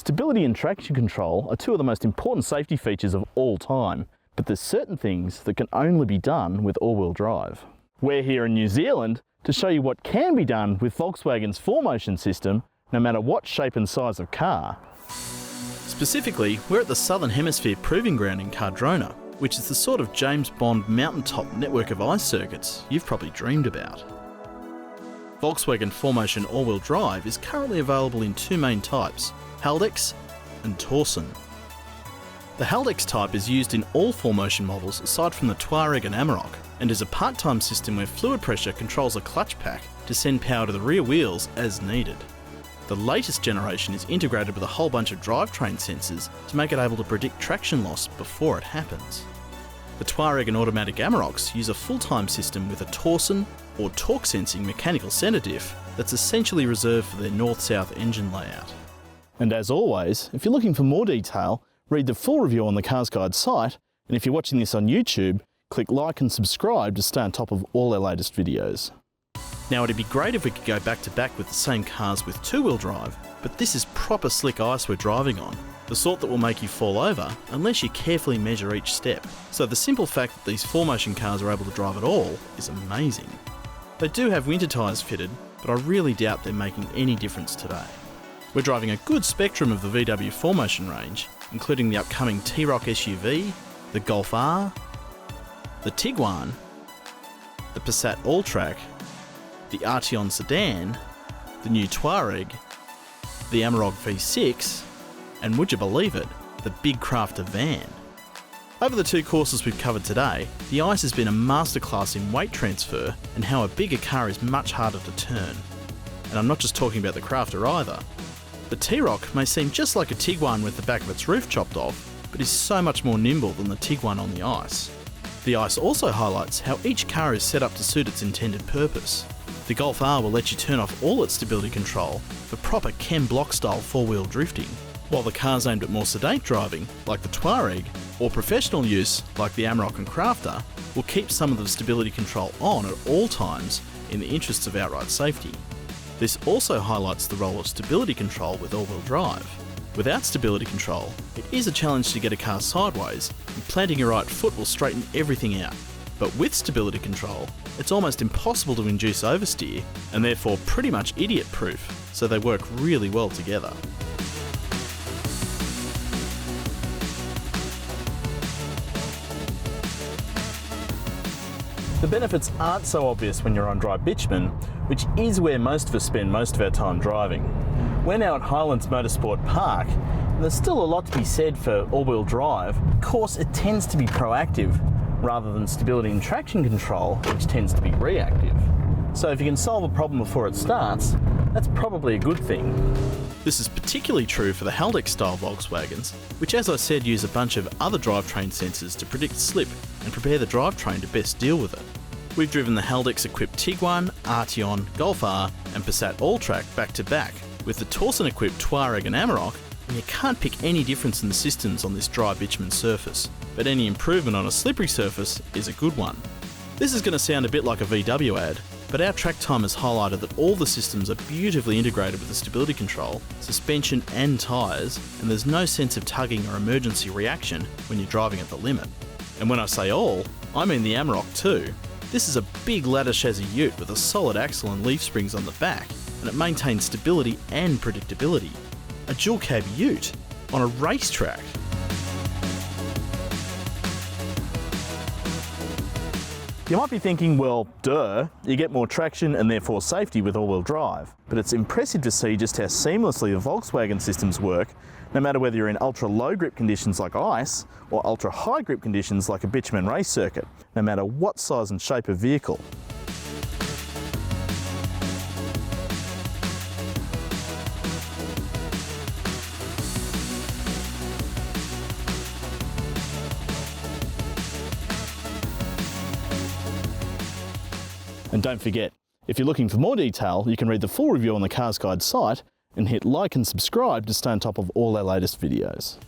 Stability and traction control are two of the most important safety features of all time, but there's certain things that can only be done with all-wheel drive. We're here in New Zealand to show you what can be done with Volkswagen's 4Motion system, no matter what shape and size of car. Specifically, we're at the Southern Hemisphere Proving Ground in Cardrona, which is the sort of James Bond mountaintop network of ice circuits you've probably dreamed about. Volkswagen 4Motion all-wheel drive is currently available in two main types, Haldex and Torsen. The Haldex type is used in all 4Motion models aside from the Touareg and Amarok, and is a part-time system where fluid pressure controls a clutch pack to send power to the rear wheels as needed. The latest generation is integrated with a whole bunch of drivetrain sensors to make it able to predict traction loss before it happens. The Touareg and automatic Amaroks use a full-time system with a Torsen or torque-sensing mechanical centre diff that's essentially reserved for their north-south engine layout. And as always, if you're looking for more detail, read the full review on the CarsGuide site, and if you're watching this on YouTube, click like and subscribe to stay on top of all our latest videos. Now, it'd be great if we could go back to back with the same cars with two-wheel drive, but this is proper slick ice we're driving on, the sort that will make you fall over unless you carefully measure each step. So the simple fact that these 4Motion cars are able to drive at all is amazing. They do have winter tyres fitted, but I really doubt they're making any difference today. We're driving a good spectrum of the VW 4Motion range, including the upcoming T-Roc SUV, the Golf R, the Tiguan, the Passat Alltrack, the Arteon sedan, the new Touareg, the Amarok V6, and would you believe it, the big crafter van. Over the two courses we've covered today, the ICE has been a masterclass in weight transfer and how a bigger car is much harder to turn. And I'm not just talking about the crafter either. The T-Roc may seem just like a Tiguan with the back of its roof chopped off, but is so much more nimble than the Tiguan on the ICE. The ICE also highlights how each car is set up to suit its intended purpose. The Golf R will let you turn off all its stability control for proper Chem Block style four-wheel drifting, while the cars aimed at more sedate driving, like the Touareg, or professional use, like the Amarok and Crafter, will keep some of the stability control on at all times in the interests of outright safety. This also highlights the role of stability control with all-wheel drive. Without stability control, it is a challenge to get a car sideways, and planting your right foot will straighten everything out. But with stability control, it's almost impossible to induce oversteer, and therefore pretty much idiot-proof, so they work really well together. The benefits aren't so obvious when you're on dry bitumen, which is where most of us spend most of our time driving. We're now at Highlands Motorsport Park, and there's still a lot to be said for all-wheel drive. Of course, it tends to be proactive, rather than stability and traction control, which tends to be reactive. So if you can solve a problem before it starts, that's probably a good thing. This is particularly true for the Haldex style Volkswagens, which, as I said, use a bunch of other drivetrain sensors to predict slip and prepare the drivetrain to best deal with it. We've driven the Haldex equipped Tiguan, Arteon, Golf R and Passat Alltrack back to back with the Torsen equipped Touareg and Amarok, and you can't pick any difference in the systems on this dry bitumen surface, but any improvement on a slippery surface is a good one. This is going to sound a bit like a VW ad, but our track time has highlighted that all the systems are beautifully integrated with the stability control, suspension and tyres, and there's no sense of tugging or emergency reaction when you're driving at the limit. And when I say all, I mean the Amarok too. This is a big ladder chassis ute with a solid axle and leaf springs on the back, and it maintains stability and predictability. A dual cab ute on a racetrack. You might be thinking, well, duh, you get more traction and therefore safety with all-wheel drive. But it's impressive to see just how seamlessly the Volkswagen systems work, no matter whether you're in ultra-low grip conditions like ice, or ultra-high grip conditions like a bitumen race circuit, no matter what size and shape of vehicle. And don't forget, if you're looking for more detail, you can read the full review on the CarsGuide site and hit like and subscribe to stay on top of all our latest videos.